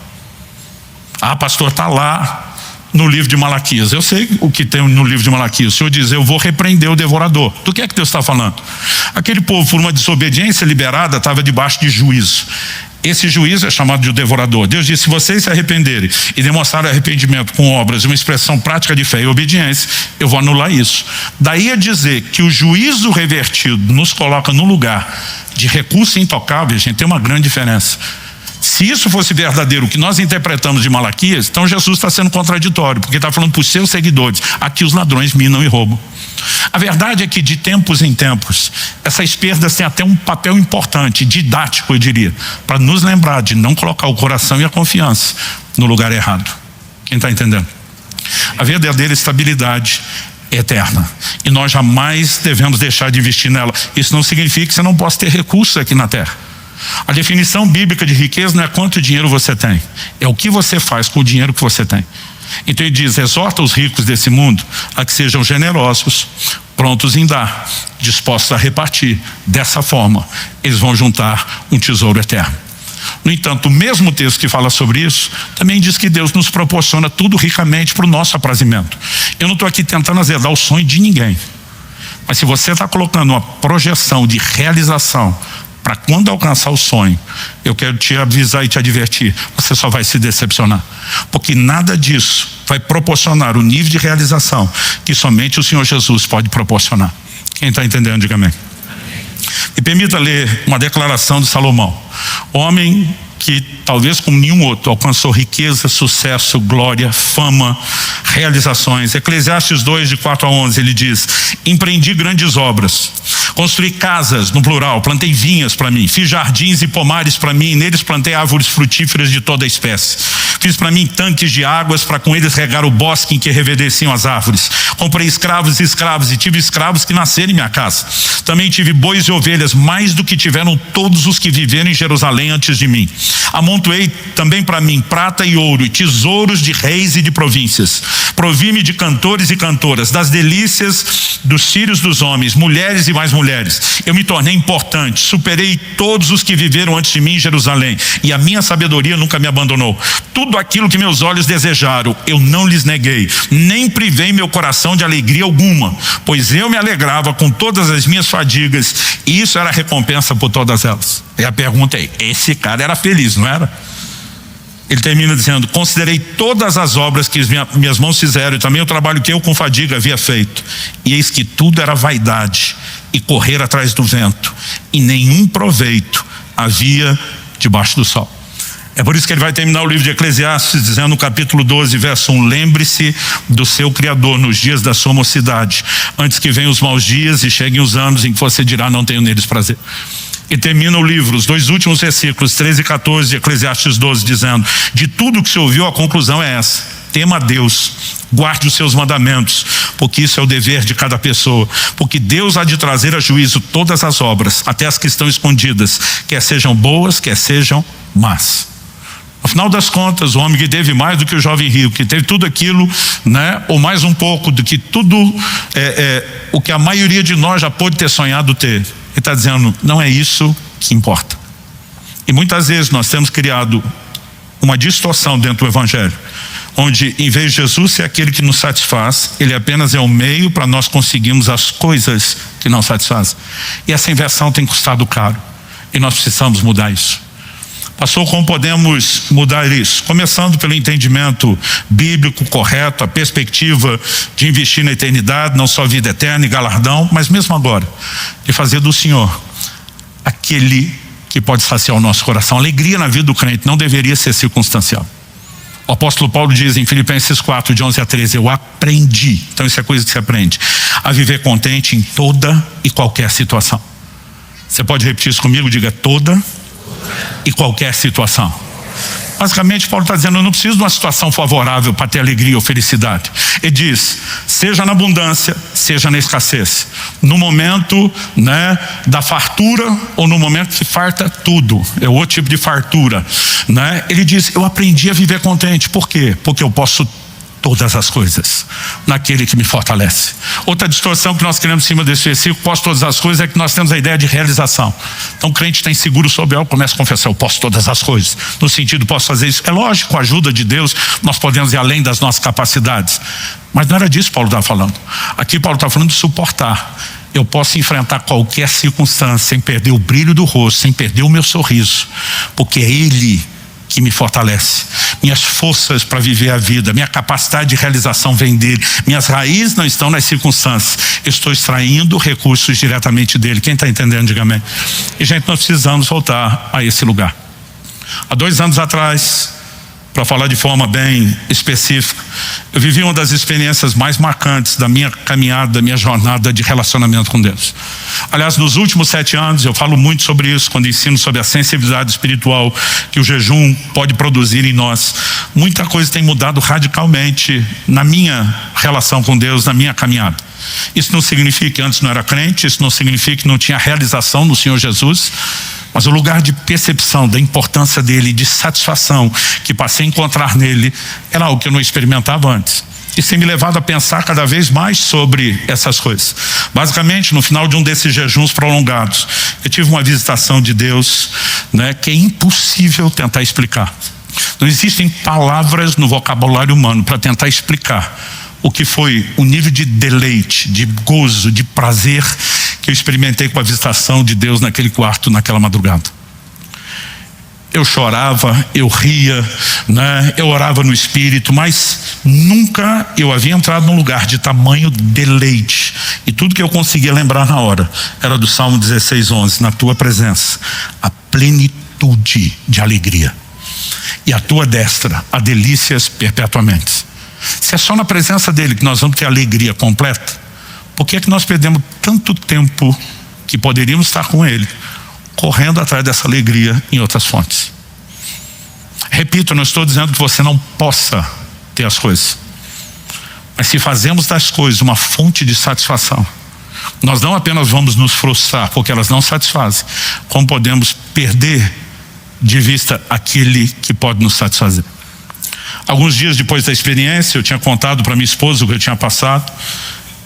Ah, pastor, está lá no livro de Malaquias. Eu sei o que tem no livro de Malaquias. O Senhor diz, eu vou repreender o devorador. Do que é que Deus está falando? Aquele povo, por uma desobediência liberada, estava debaixo de juízo. Esse juízo é chamado de devorador. Deus disse, se vocês se arrependerem e demonstrarem arrependimento com obras, uma expressão prática de fé e obediência, eu vou anular isso. Daí a dizer que o juízo revertido nos coloca no lugar de recurso intocável, gente, tem uma grande diferença. Se isso fosse verdadeiro, o que nós interpretamos de Malaquias, então Jesus está sendo contraditório, porque está falando para os seus seguidores, aqui os ladrões minam e roubam. A verdade é que de tempos em tempos, essas perdas têm até um papel importante, didático eu diria, para nos lembrar de não colocar o coração e a confiança no lugar errado. Quem está entendendo? A verdadeira estabilidade é eterna, e nós jamais devemos deixar de investir nela. Isso não significa que você não possa ter recursos aqui na terra. A definição bíblica de riqueza não é quanto dinheiro você tem, é o que você faz com o dinheiro que você tem. Então ele diz, exorta os ricos desse mundo a que sejam generosos, prontos em dar, dispostos a repartir. Dessa forma, eles vão juntar um tesouro eterno. No entanto, o mesmo texto que fala sobre isso, também diz que Deus nos proporciona tudo ricamente para o nosso aprazimento. Eu não estou aqui tentando azedar o sonho de ninguém, mas se você está colocando uma projeção de realização para quando alcançar o sonho, eu quero te avisar e te advertir, você só vai se decepcionar, porque nada disso vai proporcionar o nível de realização que somente o Senhor Jesus pode proporcionar. Quem está entendendo, diga amém. Me permita ler uma declaração de Salomão, homem que talvez como nenhum outro alcançou riqueza, sucesso, glória, fama, realizações. Eclesiastes 2, de 4 a 11, ele diz, empreendi grandes obras, construí casas, no plural, plantei vinhas para mim, fiz jardins e pomares para mim, e neles plantei árvores frutíferas de toda a espécie. Fiz para mim tanques de águas para com eles regar o bosque em que reverdeciam as árvores. Comprei escravos e escravas e tive escravos que nasceram em minha casa. Também tive bois e ovelhas, mais do que tiveram todos os que viveram em Jerusalém antes de mim. Amontoei também para mim prata e ouro e tesouros de reis e de províncias. Provi-me de cantores e cantoras, das delícias dos filhos dos homens, mulheres e mais mulheres. Eu me tornei importante, superei todos os que viveram antes de mim em Jerusalém, e a minha sabedoria nunca me abandonou. Tudo aquilo que meus olhos desejaram, eu não lhes neguei, nem privei meu coração de alegria alguma, pois eu me alegrava com todas as minhas fadigas, e isso era recompensa por todas elas. E a pergunta é, esse cara era feliz, não era? Ele termina dizendo, considerei todas as obras que minhas mãos fizeram, e também o trabalho que eu com fadiga havia feito, e eis que tudo era vaidade e correr atrás do vento, e nenhum proveito havia debaixo do sol. É por isso que ele vai terminar o livro de Eclesiastes dizendo no capítulo 12, verso 1, lembre-se do seu Criador nos dias da sua mocidade, antes que venham os maus dias e cheguem os anos em que você dirá, não tenho neles prazer. E termina o livro, os dois últimos versículos, 13 e 14 de Eclesiastes 12, dizendo, de tudo que se ouviu a conclusão é essa, tema a Deus, guarde os seus mandamentos, porque isso é o dever de cada pessoa, porque Deus há de trazer a juízo todas as obras, até as que estão escondidas, quer sejam boas, quer sejam más. No final das contas, o homem que teve mais do que o jovem rico, que teve tudo aquilo, né, ou mais um pouco do que tudo o que a maioria de nós já pôde ter sonhado ter. Ele está dizendo, não é isso que importa. E muitas vezes nós temos criado uma distorção dentro do evangelho, onde em vez de Jesus ser aquele que nos satisfaz, ele apenas é o meio para nós conseguirmos as coisas que não satisfazem. E essa inversão tem custado caro, e nós precisamos mudar isso. Pastor, como podemos mudar isso? Começando pelo entendimento bíblico correto, a perspectiva de investir na eternidade, não só vida eterna e galardão, mas mesmo agora, de fazer do Senhor aquele que pode saciar o nosso coração. A alegria na vida do crente não deveria ser circunstancial. O apóstolo Paulo diz em Filipenses 4, de 11 a 13, eu aprendi, então isso é coisa que se aprende, a viver contente em toda e qualquer situação. Você pode repetir isso comigo? Diga toda e qualquer situação. Basicamente, Paulo está dizendo, eu não preciso de uma situação favorável para ter alegria ou felicidade. Ele diz, seja na abundância, seja na escassez. No momento, né, da fartura ou no momento que farta tudo. É outro tipo de fartura, né? Ele diz, eu aprendi a viver contente. Por quê? Porque eu posso todas as coisas naquele que me fortalece. Outra distorção que nós criamos em cima desse versículo, posso todas as coisas, é que nós temos a ideia de realização. Então o crente está inseguro sobre algo, começa a confessar, eu posso todas as coisas, no sentido, posso fazer isso. É lógico, com a ajuda de Deus nós podemos ir além das nossas capacidades, mas não era disso que Paulo está falando. Aqui Paulo está falando de suportar. Eu posso enfrentar qualquer circunstância sem perder o brilho do rosto, sem perder o meu sorriso, porque é Ele que me fortalece. Minhas forças para viver a vida, minha capacidade de realização vem dele. Minhas raízes não estão nas circunstâncias. Eu estou extraindo recursos diretamente dele. Quem está entendendo, diga amém. E gente, nós precisamos voltar a esse lugar. Há 2 anos atrás, para falar de forma bem específica, eu vivi uma das experiências mais marcantes da minha caminhada, da minha jornada de relacionamento com Deus. Aliás, nos últimos 7 anos, eu falo muito sobre isso, quando ensino sobre a sensibilidade espiritual que o jejum pode produzir em nós. Muita coisa tem mudado radicalmente na minha relação com Deus, na minha caminhada. Isso não significa que antes não era crente, isso não significa que não tinha realização no Senhor Jesus, mas o lugar de percepção da importância dele, de satisfação que passei a encontrar nele, era algo que eu não experimentava antes. Isso tem me levado a pensar cada vez mais sobre essas coisas. Basicamente, no final de um desses jejuns prolongados, eu tive uma visitação de Deus, né, que é impossível tentar explicar. Não existem palavras no vocabulário humano para tentar explicar o que foi o nível de deleite, de gozo, de prazer que eu experimentei com a visitação de Deus naquele quarto, naquela madrugada. Eu chorava, eu ria, né? Eu orava no Espírito, mas nunca eu havia entrado num lugar de tamanho deleite. E tudo que eu conseguia lembrar na hora era do Salmo 16:11, na tua presença, a plenitude de alegria. E a tua destra, há delícias perpetuamente. Se é só na presença dele que nós vamos ter alegria completa, por que é que nós perdemos tanto tempo que poderíamos estar com ele, correndo atrás dessa alegria em outras fontes? Repito, eu não estou dizendo que você não possa ter as coisas, mas se fazemos das coisas uma fonte de satisfação, nós não apenas vamos nos frustrar porque elas não satisfazem, como podemos perder de vista aquele que pode nos satisfazer. Alguns dias depois da experiência, eu tinha contado para minha esposa o que eu tinha passado.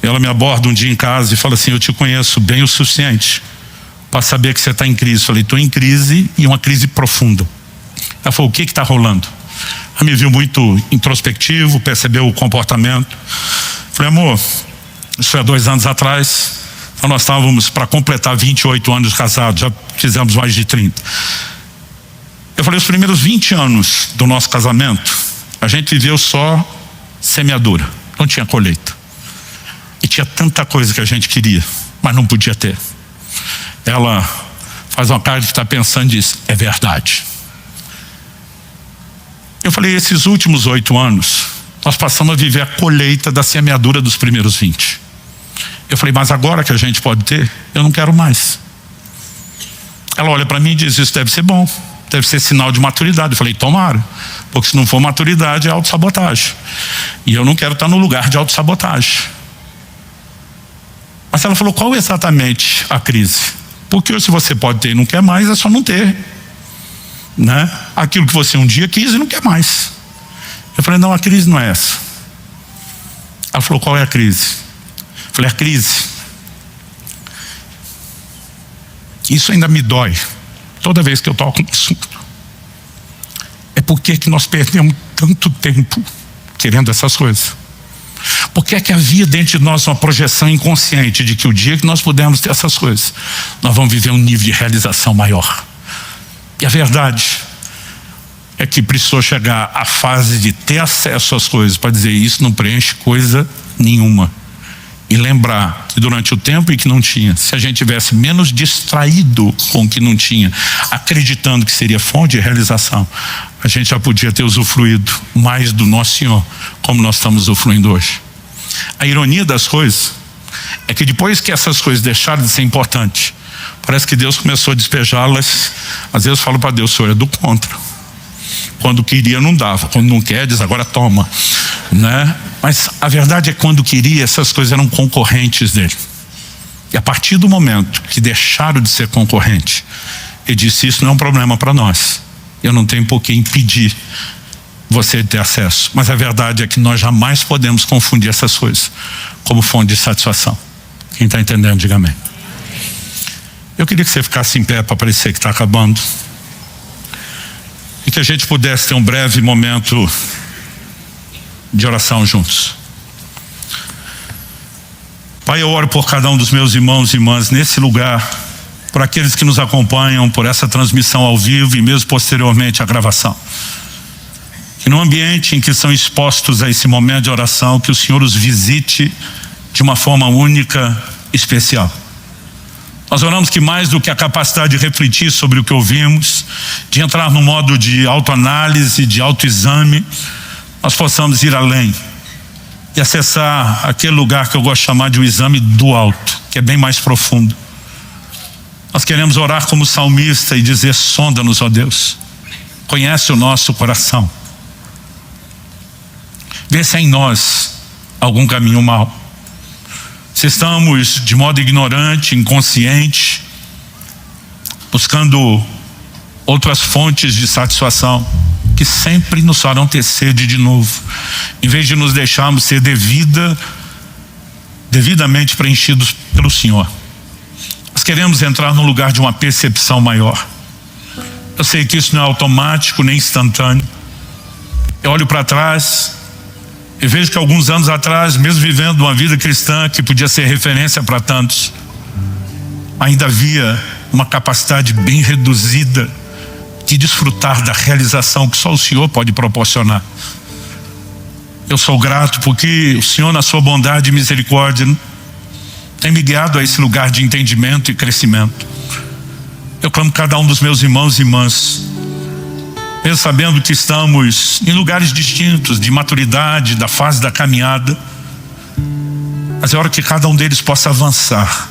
Ela me aborda um dia em casa e fala assim, eu te conheço bem o suficiente para saber que você está em crise. Eu falei, estou em crise, e uma crise profunda. Ela falou, o que está rolando? Ela me viu muito introspectivo, percebeu o comportamento. Eu falei, amor, isso foi há 2 anos atrás. Então nós estávamos para completar 28 anos casados, já fizemos mais de 30. Eu falei, os primeiros 20 anos do nosso casamento, a gente viveu só semeadura, não tinha colheita. E tinha tanta coisa que a gente queria, mas não podia ter. Ela faz uma cara de estar pensando e diz, é verdade. Eu falei, esses últimos 8 anos, nós passamos a viver a colheita da semeadura dos primeiros 20. Eu falei, mas agora que a gente pode ter, eu não quero mais. Ela olha para mim e diz, isso deve ser bom, deve ser sinal de maturidade. Eu falei, tomara, porque se não for maturidade é autossabotagem. E eu não quero estar no lugar de autossabotagem. Mas ela falou, qual exatamente a crise? Porque se você pode ter e não quer mais, é só não ter. né? Aquilo que você um dia quis e não quer mais. Eu falei, não, a crise não é essa. Ela falou, qual é a crise? Eu falei, a crise. Isso ainda me dói toda vez que eu toco no assunto. É porque que nós perdemos tanto tempo querendo essas coisas. Porque é que havia dentro de nós uma projeção inconsciente de que o dia que nós pudermos ter essas coisas, nós vamos viver um nível de realização maior. E a verdade é que precisou chegar à fase de ter acesso às coisas para dizer, isso não preenche coisa nenhuma. E lembrar que durante o tempo em que não tinha, se a gente tivesse menos distraído com o que não tinha, acreditando que seria fonte de realização, a gente já podia ter usufruído mais do nosso Senhor, como nós estamos usufruindo hoje. A ironia das coisas é que depois que essas coisas deixaram de ser importantes, parece que Deus começou a despejá-las. Às vezes eu falo para Deus, Senhor, é do contra. Quando queria não dava, quando não quer diz agora toma, né? Mas a verdade é que quando queria essas coisas eram concorrentes dele. E a partir do momento que deixaram de ser concorrente, ele disse, isso não é um problema para nós. Eu não tenho por que impedir você de ter acesso. Mas a verdade é que nós jamais podemos confundir essas coisas como fonte de satisfação. Quem está entendendo, diga amém. Eu queria que você ficasse em pé para parecer que está acabando. E que a gente pudesse ter um breve momento de oração juntos. Pai, eu oro por cada um dos meus irmãos e irmãs nesse lugar, por aqueles que nos acompanham por essa transmissão ao vivo e mesmo posteriormente à gravação. Que no ambiente em que são expostos a esse momento de oração, que o Senhor os visite de uma forma única, especial. Nós oramos que mais do que a capacidade de refletir sobre o que ouvimos, de entrar no modo de autoanálise, de autoexame, nós possamos ir além e acessar aquele lugar que eu gosto de chamar de o exame do alto, que é bem mais profundo. Nós queremos orar como salmista e dizer, sonda-nos, ó Deus, conhece o nosso coração, vê se há em nós algum caminho mau. Se estamos de modo ignorante, inconsciente, buscando outras fontes de satisfação, que sempre nos farão ter sede de novo, em vez de nos deixarmos ser devidamente preenchidos pelo Senhor. Nós queremos entrar num lugar de uma percepção maior. Eu sei que isso não é automático nem instantâneo. Eu olho para trás e vejo que alguns anos atrás, mesmo vivendo uma vida cristã que podia ser referência para tantos, ainda havia uma capacidade bem reduzida de desfrutar da realização que só o Senhor pode proporcionar. Eu sou grato porque o Senhor, na sua bondade e misericórdia, tem me guiado a esse lugar de entendimento e crescimento. Eu clamo cada um dos meus irmãos e irmãs, mesmo sabendo que estamos em lugares distintos de maturidade, da fase da caminhada, mas é hora que cada um deles possa avançar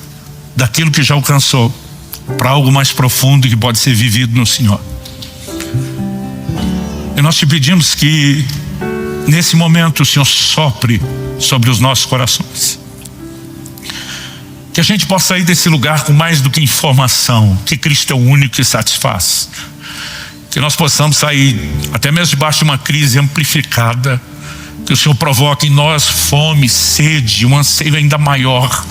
daquilo que já alcançou para algo mais profundo que pode ser vivido no Senhor. E nós te pedimos que nesse momento o Senhor sopre sobre os nossos corações, que a gente possa sair desse lugar com mais do que informação, que Cristo é o único que satisfaz, que nós possamos sair até mesmo debaixo de uma crise amplificada, que o Senhor provoque em nós fome, sede, um anseio ainda maior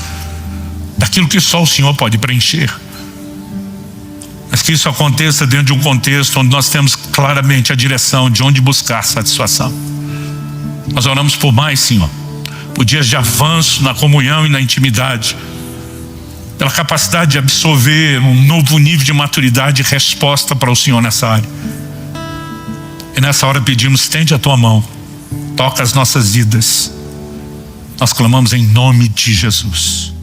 daquilo que só o Senhor pode preencher. Mas que isso aconteça dentro de um contexto onde nós temos claramente a direção de onde buscar satisfação. Nós oramos por mais, Senhor, por dias de avanço na comunhão e na intimidade, pela capacidade de absorver um novo nível de maturidade e resposta para o Senhor nessa área. E nessa hora pedimos, estende a tua mão, toca as nossas vidas. Nós clamamos em nome de Jesus.